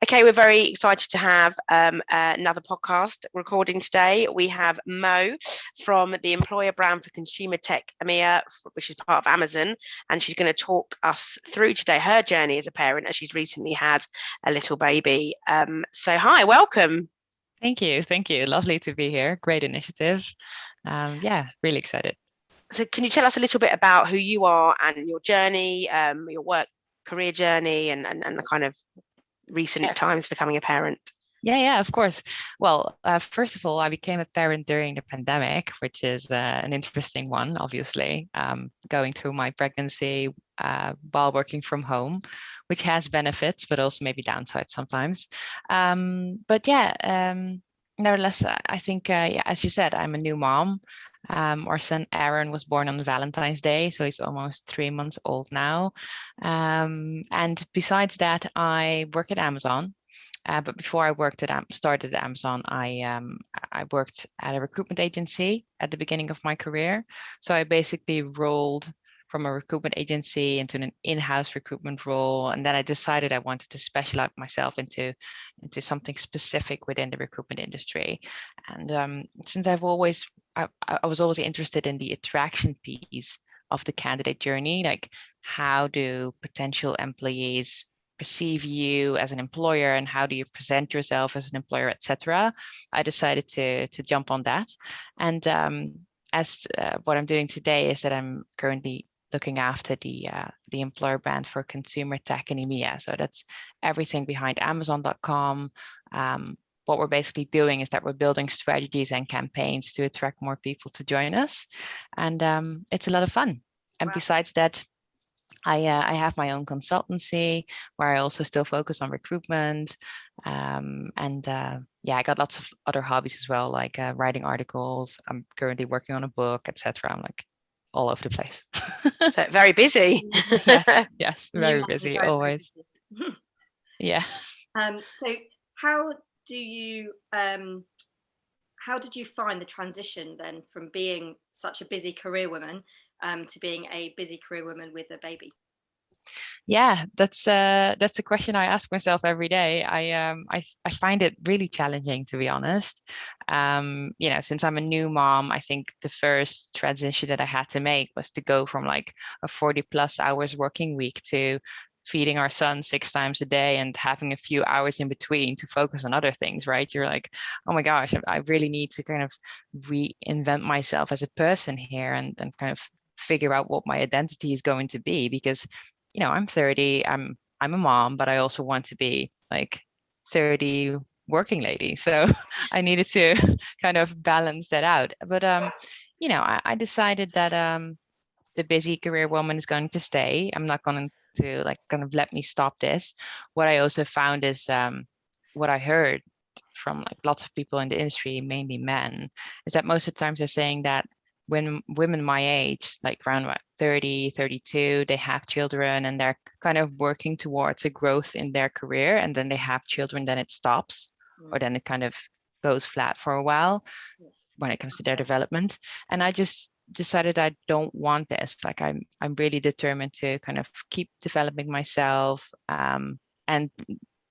Okay, we're very excited to have another podcast recording today. We have Mo from the Employer Brand for Consumer Tech EMEA, which is part of Amazon, and she's going to talk us through today her journey as a parent, as she's recently had a little baby. So hi, welcome. Thank you. Lovely to be here. Great initiative. Really excited. So can you tell us a little bit about who you are and your journey, your work career journey, and the kind of recent times becoming a parent? Yeah, of course. Well, first of all, I became a parent during the pandemic, which is an interesting one, obviously, going through my pregnancy while working from home, which has benefits, but also maybe downsides sometimes. Nevertheless, I think, as you said, I'm a new mom. Our son Aaron was born on Valentine's Day, so he's almost 3 months old now. And besides that, I work at Amazon. But before I started at Amazon, I worked at a recruitment agency at the beginning of my career. So I basically rolled from a recruitment agency into an in-house recruitment role, and then I decided I wanted to specialize myself into something specific within the recruitment industry. And since I was always interested in the attraction piece of the candidate journey, like how do potential employees perceive you as an employer and how do you present yourself as an employer, etc. I decided to jump on that. And what I'm doing today is that I'm currently looking after the employer brand for consumer tech in EMEA. So that's everything behind Amazon.com. What we're basically doing is that we're building strategies and campaigns to attract more people to join us. And it's a lot of fun. And Wow. Besides that, I have my own consultancy where I also still focus on recruitment. I got lots of other hobbies as well, like writing articles. I'm currently working on a book, etc. I'm like all over the place. So very busy. Yes, very busy, always. Yeah. So how do you how did you find the transition then from being such a busy career woman to being a busy career woman with a baby? Yeah, that's a question I ask myself every day. I find it really challenging, to be honest. Since I'm a new mom, I think the first transition that I had to make was to go from like a 40 plus hours working week to feeding our son 6 times a day and having a few hours in between to focus on other things, right? You're like, oh my gosh, I really need to kind of reinvent myself as a person here and kind of figure out what my identity is going to be, because I'm 30, I'm a mom, but I also want to be like 30 working lady. So I needed to kind of balance that out. But I decided that the busy career woman is going to stay. I'm not going to like kind of let me stop this. What I also found is what I heard from like lots of people in the industry, mainly men, is that most of the times they're saying that when women my age, like around what, 30, 32, they have children and they're kind of working towards a growth in their career, and then they have children, then it stops, or then it kind of goes flat for a while when it comes to their development. And I just decided I don't want this. Like I'm really determined to kind of keep developing myself, and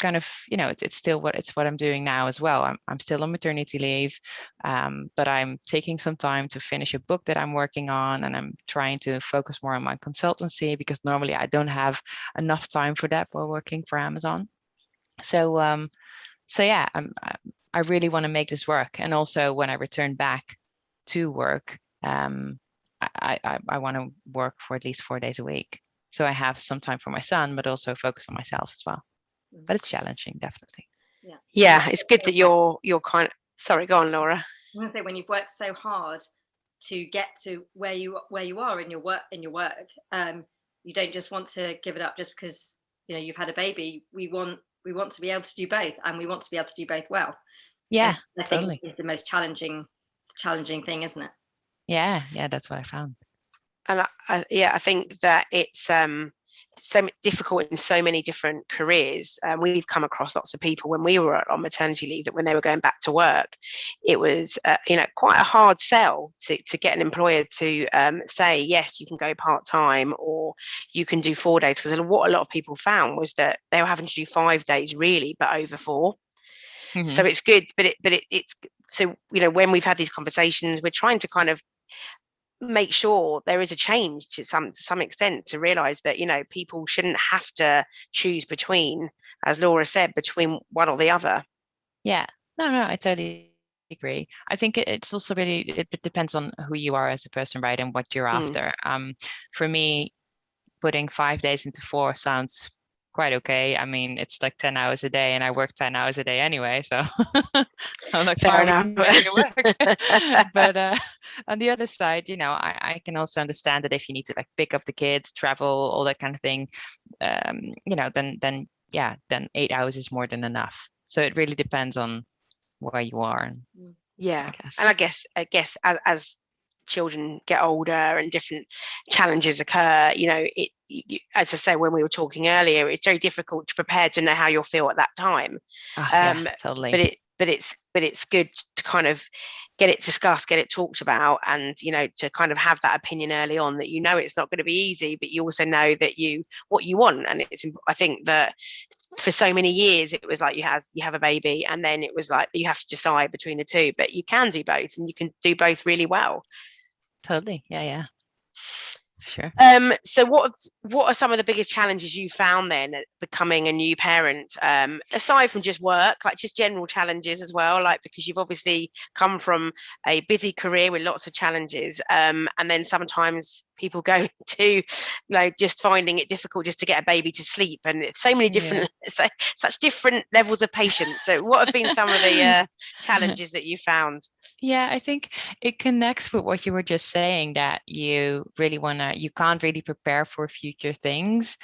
kind of, it's still what I'm doing now as well. I'm still on maternity leave, but I'm taking some time to finish a book that I'm working on, and I'm trying to focus more on my consultancy because normally I don't have enough time for that while working for Amazon. So yeah, I really want to make this work. And also when I return back to work, I want to work for at least 4 days a week. So I have some time for my son, but also focus on myself as well. But it's challenging, definitely. Yeah, it's good that you're kind of, sorry, go on, Laura. I'm going to say, when you've worked so hard to get to where you are in your work, you don't just want to give it up just because you've had a baby. We want to be able to do both, and we want to be able to do both well. Yeah, I think totally. It's the most challenging thing, isn't it? Yeah, that's what I found. And I think that it's so difficult in so many different careers. We've come across lots of people when we were on maternity leave that when they were going back to work, it was quite a hard sell to get an employer to say yes, you can go part-time or you can do 4 days, because what a lot of people found was that they were having to do 5 days really, but over 4. Mhm. So it's good, but it's so when we've had these conversations, we're trying to kind of make sure there is a change to some extent, to realize that people shouldn't have to choose between, as Laura said, between one or the other. Yeah, no, I totally agree. I think it's also really, it depends on who you are as a person, right, and what you're after. For me, putting 5 days into 4 sounds quite okay. I mean, it's like 10 hours a day, and I work 10 hours a day anyway, so I'm like, Fair why enough. would you make it work? But on the other side, I can also understand that if you need to like pick up the kids, travel, all that kind of thing, then 8 hours is more than enough. So it really depends on where you are. Yeah, I guess. and I guess as children get older and different challenges occur, as I say, when we were talking earlier, it's very difficult to prepare to know how you'll feel at that time. Yeah, totally. But it's good to kind of get it discussed, get it talked about, and to kind of have that opinion early on, that it's not going to be easy, but you also know that what you want. And I think that for so many years it was like you have a baby, and then it was like you have to decide between the two, but you can do both, and you can do both really well. Totally. Yeah, sure. So what are some of the biggest challenges you found then at becoming a new parent, aside from just work, like just general challenges as well, like because you've obviously come from a busy career with lots of challenges, and then sometimes people go to just finding it difficult just to get a baby to sleep, and it's so many different such different levels of patience. So what have been some of the challenges that you found? Yeah, I think it connects with what you were just saying, that you can't really prepare for future things.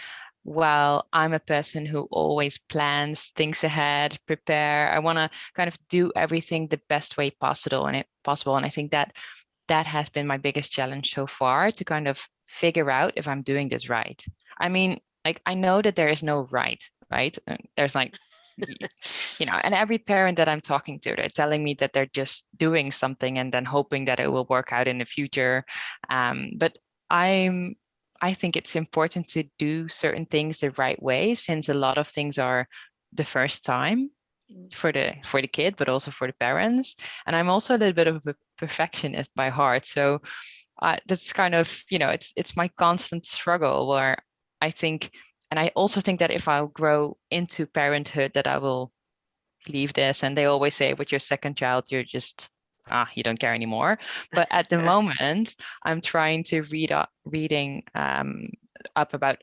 Well, I'm a person who always plans things ahead, prepare. I want to kind of do everything the best way possible. And I think that has been my biggest challenge so far, to kind of figure out if I'm doing this right. I mean, like, I know that there is no right? There's like, and every parent that I'm talking to, they're telling me that they're just doing something and then hoping that it will work out in the future. But I think it's important to do certain things the right way, since a lot of things are the first time for the kid, but also for the parents. And I'm also a little bit of a perfectionist by heart, so that's kind of it's my constant struggle, where I think, and I also think that if I'll grow into parenthood, that I will leave this. And they always say, with your second child, you're just you don't care anymore. But at the moment, I'm trying to read up about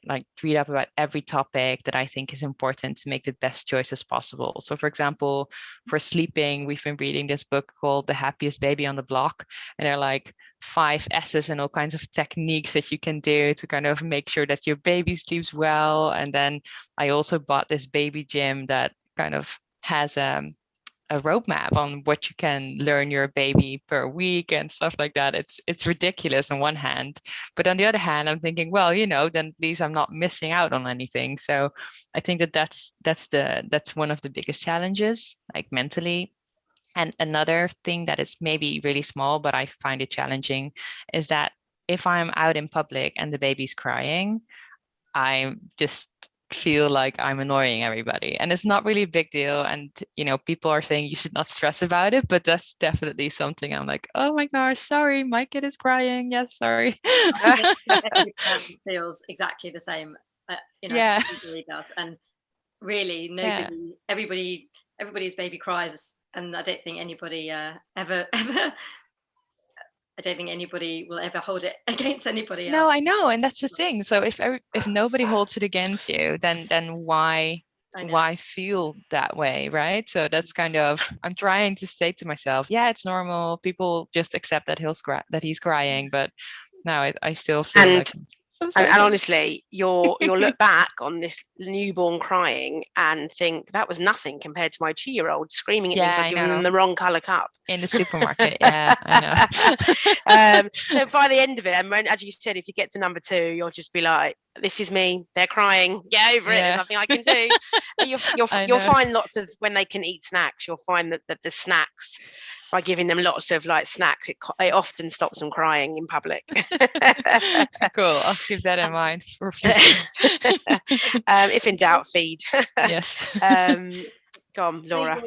every topic that I think is important to make the best choices possible. So for example, for sleeping, we've been reading this book called The Happiest Baby on the Block, and there are like 5 S's and all kinds of techniques that you can do to kind of make sure that your baby sleeps well. And then I also bought this baby gym that kind of has a roadmap on what you can learn your baby per week and stuff like that. It's ridiculous on one hand, but on the other hand, I'm thinking, well, then at least I'm not missing out on anything. So I think that's one of the biggest challenges, like mentally. And another thing that is maybe really small, but I find it challenging, is that if I'm out in public and the baby's crying, I just feel like I'm annoying everybody. And it's not really a big deal. And, people are saying you should not stress about it, but that's definitely something I'm like, oh my gosh, sorry, my kid is crying. Yes, sorry. Feels exactly the same. Yeah. Everybody does. And really, everybody's baby cries. And I don't think anybody ever I don't think anybody will ever hold it against anybody else. No, I know, and that's the thing. So if nobody holds it against you, then why feel that way, right? So that's kind of, I'm trying to say to myself, yeah, it's normal. People just accept that he's crying, but now I still feel like. And honestly, you'll look back on this newborn crying and think that was nothing compared to my 2-year-old screaming at me because I've given them the wrong colour cup in the supermarket. Yeah, I know. So by the end of it, and as you said, if you get to number 2, you'll just be like, "This is me. They're crying. Get over it. There's nothing I can do." And you'll find lots of, when they can eat snacks, you'll find that the snacks, by giving them lots of like snacks, it often stops them crying in public. Cool. I'll keep that in mind for future. If in doubt, feed. Yes. Go on, Laura.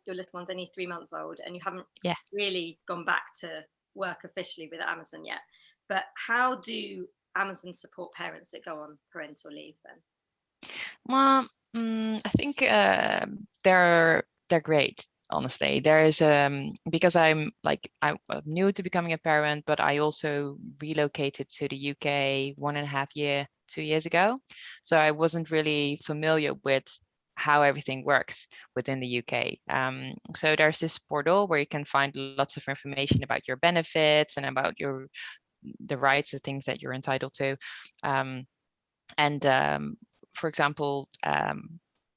Your little one's only 3 months old, and you haven't really gone back to work officially with Amazon yet. But how do Amazon support parents that go on parental leave then? Well, I think they're great. Honestly, there is because I'm new to becoming a parent, but I also relocated to the UK 2 years ago, so I wasn't really familiar with how everything works within the UK. So there's this portal where you can find lots of information about your benefits and about the rights of things that you're entitled to. For example,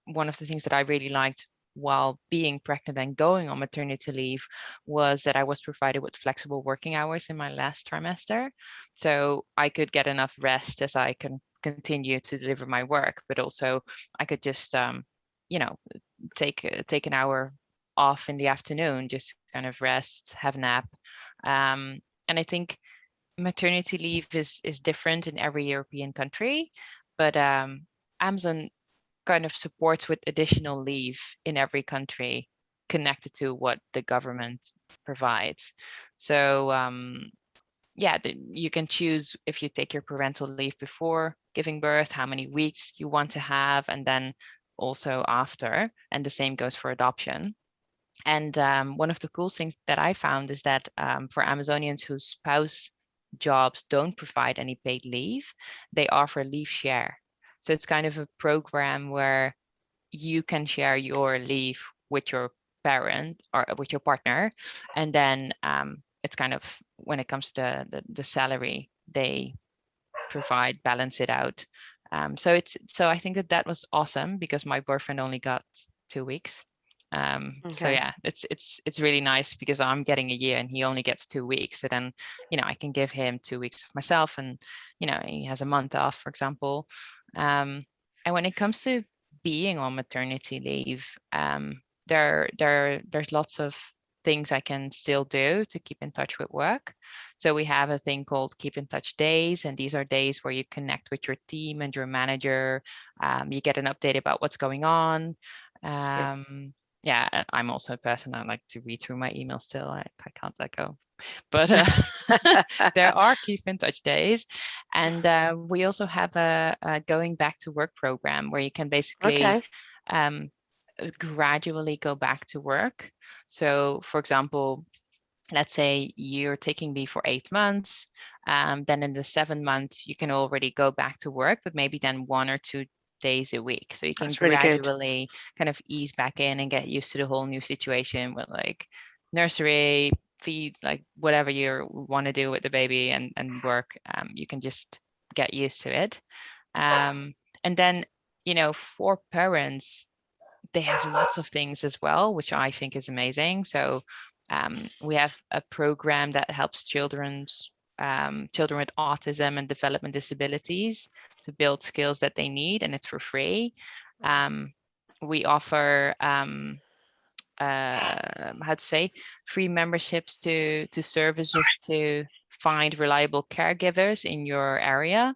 one of the things that I really liked while being pregnant and going on maternity leave was that I was provided with flexible working hours in my last trimester. So I could get enough rest as I can continue to deliver my work, but also I could just, take an hour off in the afternoon, just kind of rest, have a nap. And I think maternity leave is different in every European country, but Amazon kind of supports with additional leave in every country connected to what the government provides. So you can choose if you take your parental leave before giving birth, how many weeks you want to have, and then also after, and the same goes for adoption. And one of the cool things that I found is that for Amazonians whose spouse jobs don't provide any paid leave, they offer leave share. So it's kind of a program where you can share your leave with your parent or with your partner, and then it's kind of, when it comes to the salary, they balance it out. So I think that was awesome because my boyfriend only got 2 weeks. So yeah, it's really nice because I'm getting a year and he only gets 2 weeks. So then, I can give him 2 weeks of myself, and he has a month off, for example. And when it comes to being on maternity leave, there's lots of things I can still do to keep in touch with work. So we have a thing called Keep in Touch Days, and these are days where you connect with your team and your manager. You get an update about what's going on. Yeah, I'm also a person, I like to read through my emails still. I can't let go. But there are Keep in Touch Days. And we also have a Going Back to Work program where you can basically gradually go back to work. So, for example, let's say you're taking leave for 8 months, then in the 7th month, you can already go back to work, but maybe then 1 or 2 days a week. So you can gradually kind of ease back in and get used to the whole new situation with like nursery, feed, like whatever you want to do with the baby and work. You can just get used to it. And then, for parents, they have lots of things as well, which I think is amazing. So we have a program that helps children with autism and development disabilities to build skills that they need, and it's for free. We offer free memberships to services to find reliable caregivers in your area.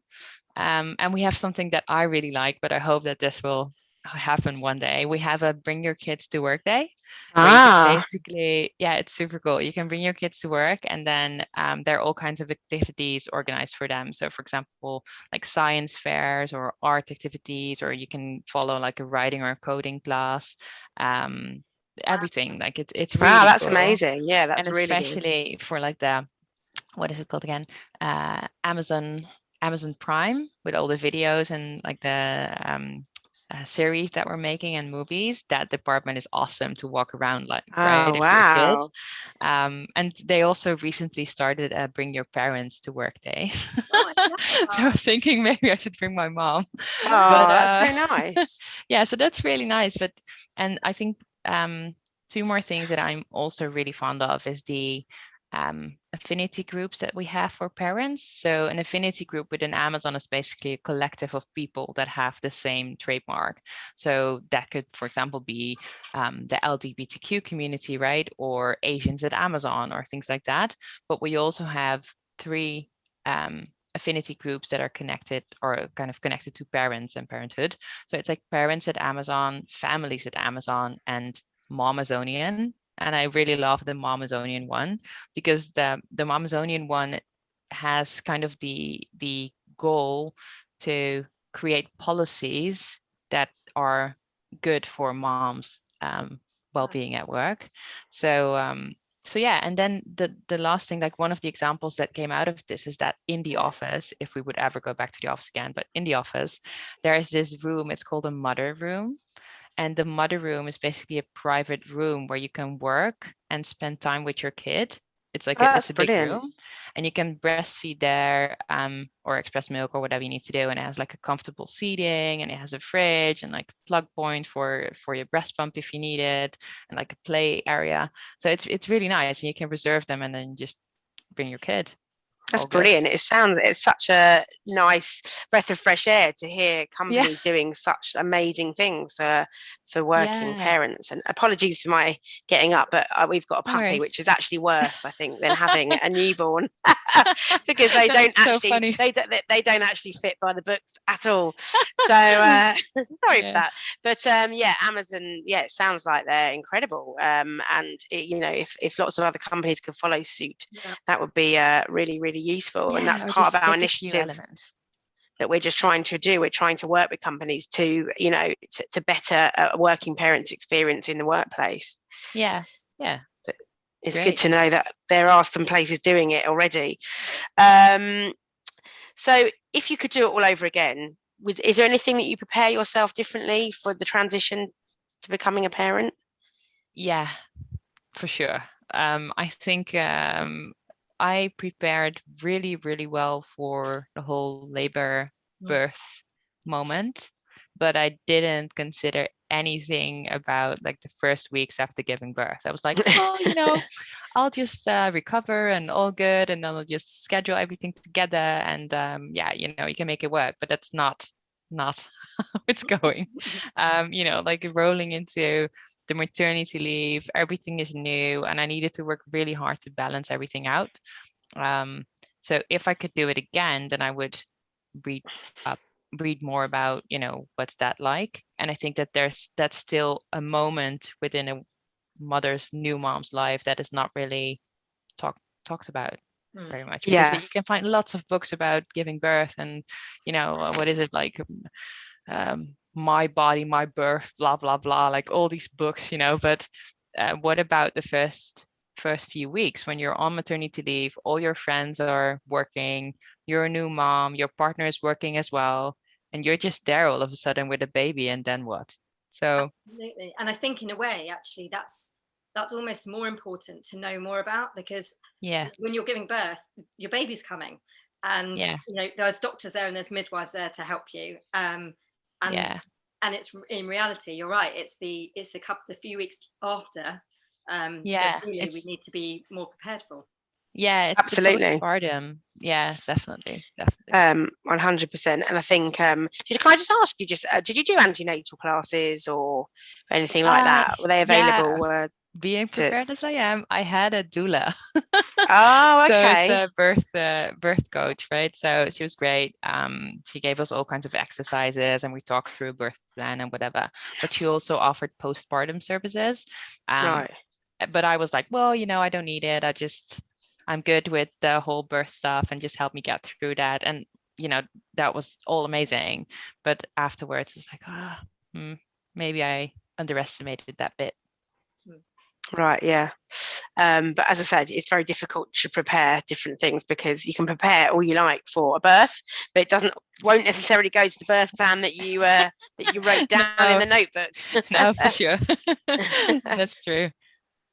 And we have something that I really like, but I hope that this will happen one day. We have a Bring Your Kids to Work Day. Where you can basically, it's super cool. You can bring your kids to work, and then there are all kinds of activities organized for them. So, for example, like science fairs or art activities, or you can follow like a writing or a coding class. Everything, like it's really that's cool. amazing. Yeah, that's really good. And especially for like what is it called again? Amazon Prime, with all the videos and like the series that we're making and movies, that department is awesome to walk around like, right? Oh, If you're a kid. wow. And they also recently started a Bring Your Parents to Work Day. Oh, I love So I was thinking maybe I should bring my mom. Oh, But that's so nice. yeah, so that's really nice. And I think two more things that I'm also really fond of is the affinity groups that we have for parents. So an affinity group within Amazon is basically a collective of people that have the same trademark. So that could, for example, be the LGBTQ community, right? Or Asians at Amazon or things like that. But we also have 3 affinity groups that are connected or kind of connected to parents and parenthood. So it's like parents at Amazon, families at Amazon, and Momazonian. And I really love the Momazonian one because the Momazonian one has kind of the goal to create policies that are good for moms' well-being at work. So yeah, and then the last thing, like one of the examples that came out of this is that in the office, if we would ever go back to the office again, but in the office, there is this room, it's called a mother room. And the mother room is basically a private room where you can work and spend time with your kid. It's like Oh, it's that's a big brilliant. room, and you can breastfeed there, or express milk or whatever you need to do. And it has like a comfortable seating, and it has a fridge and like plug point for your breast pump if you need it, and like a play area. So it's really nice, and you can reserve them and then just bring your kid. That's All good. brilliant. It's such a nice breath of fresh air to hear Yeah. companies doing such amazing things for working Yeah. parents. And apologies for my getting up, but we've got a No puppy, worries. which is actually worse, I think, than having a newborn because they don't That's so actually funny. they don't actually fit by the books at all. So sorry for Yeah. that. But yeah, Amazon, yeah, it sounds like they're incredible. And you know, if lots of other companies could follow suit, Yeah. that would be really, really useful. And Yeah, that's or part just of our take a few initiative elements. that we're just trying to do. We're trying to work with companies to, you know, to better a working parents experience in the workplace. Yeah. It's good Great. to know that there are some places doing it already. So if you could do it all over again, is there anything that you prepare yourself differently for the transition to becoming a parent? Yeah, for sure. I think I prepared really, really well for the whole labor birth moment, but I didn't consider anything about like the first weeks after giving birth. I was like, well, I'll just recover and all good, and then I'll just schedule everything together, and yeah, you can make it work. But that's not how it's going. Like rolling into the maternity leave, everything is new, and I needed to work really hard to balance everything out. So if I could do it again, then I would read up, read more about, what's that like. And I think that that's still a moment within a new mom's life that is not really talked about very much, because Yeah. you can find lots of books about giving birth and, what is it like? My body, my birth, blah blah blah, like all these books, but what about the first few weeks when you're on maternity leave, all your friends are working, you're a new mom, your partner is working as well, and you're just there all of a sudden with a baby, and then what? So Absolutely. And I think in a way, actually, that's almost more important to know more about, because yeah when you're giving birth, your baby's coming, and yeah there's doctors there and there's midwives there to help you. And yeah and it's, in reality, you're right, the few weeks after that yeah really we it's need to be more prepared for. yeah it's the Absolutely. postpartum. Yeah, definitely 100%. And I think, can I just ask you, did you do antenatal classes or anything like that? Were they yeah, available being to? prepared as I am, I had a doula. Oh, So it's okay. a birth coach, right? So she was great. She gave us all kinds of exercises, and we talked through a birth plan and whatever. But she also offered postpartum services. Right. But I was like, well, I don't need it. I'm good with the whole birth stuff, and just help me get through that. And that was all amazing. But afterwards, it's like, maybe I underestimated that bit. Right, yeah. But as I said, it's very difficult to prepare different things, because you can prepare all you like for a birth, but it won't necessarily go to the birth plan that you wrote down in No, the notebook. no, for sure. That's true.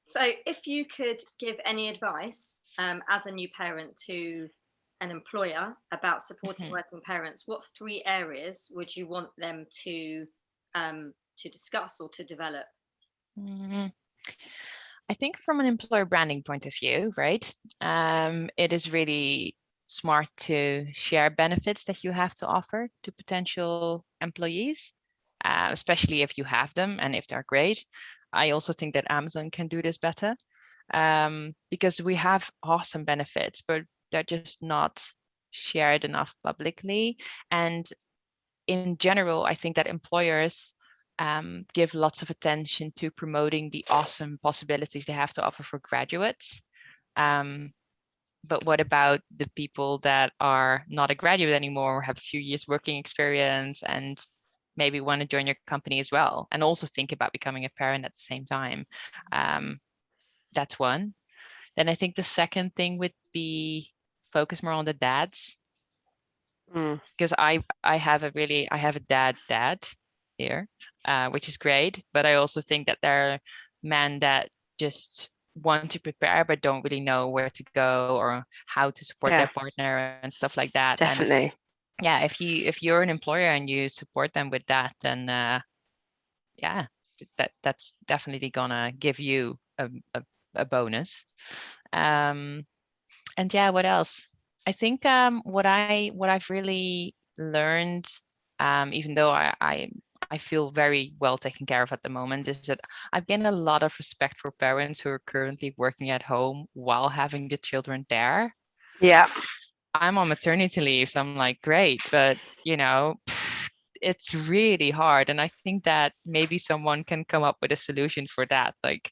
So if you could give any advice as a new parent to an employer about supporting Mhm. working parents, what 3 areas would you want them to discuss or to develop? Mhm. I think from an employer branding point of view, right? It is really smart to share benefits that you have to offer to potential employees, especially if you have them and if they're great. I also think that Amazon can do this better, because we have awesome benefits, but they're just not shared enough publicly. And in general, I think that employers give lots of attention to promoting the awesome possibilities they have to offer for graduates. Um, but what about the people that are not a graduate anymore, have a few years working experience, and maybe want to join your company as well, and also think about becoming a parent at the same time? Um, that's one. Then I think the second thing would be focus more on the dads, Mm, because I have a dad here, which is great. But I also think that there are men that just want to prepare but don't really know where to go or how to support their yeah, partner and stuff like that. And definitely. yeah, if you're an employer and you support them with that, then yeah, that's definitely gonna give you a bonus. Um, and yeah, what else? I think what I've really learned, even though I feel very well taken care of at the moment, is that I've gained a lot of respect for parents who are currently working at home while having the children there. Yeah, I'm on maternity leave, so I'm like, great, but it's really hard. And I think that maybe someone can come up with a solution for that. Like,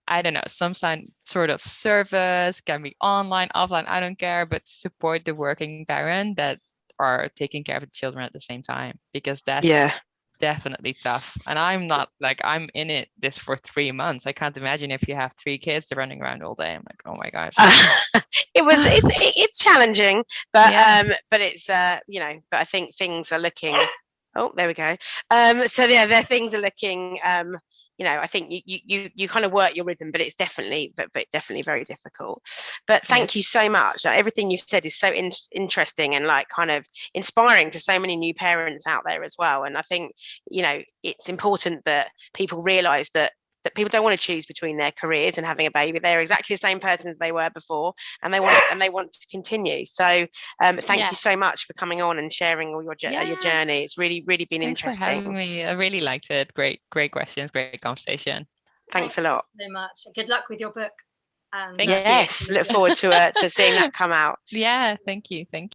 I don't know, sort of service, can be online, offline, I don't care, but support the working parent that are taking care of the children at the same time, because that's yeah. definitely tough. And I'm not like, I'm in this for 3 months. I can't imagine if you have 3 kids running around all day. I'm like, oh my gosh. It's challenging, but Yeah. it's but I think things are looking. Oh, there we go. So yeah, their things are looking. I think you kind of work your rhythm, but it's definitely but definitely very difficult. But Yeah. thank you so much. Like, everything you've said is so interesting and like kind of inspiring to so many new parents out there as well. And I think it's important that people realise that people don't want to choose between their careers and having a baby. They're exactly the same person as they were before, and they want to continue. So thank Yeah. you so much for coming on and sharing all your Yeah. journey. It's really been Thanks for having interesting. me. I really liked it. Great questions, great conversation. Thanks Thank a lot. you so much. Good luck with your book. And Thank you. Yes, look forward to seeing that come out. Yeah, thank you. Thank you.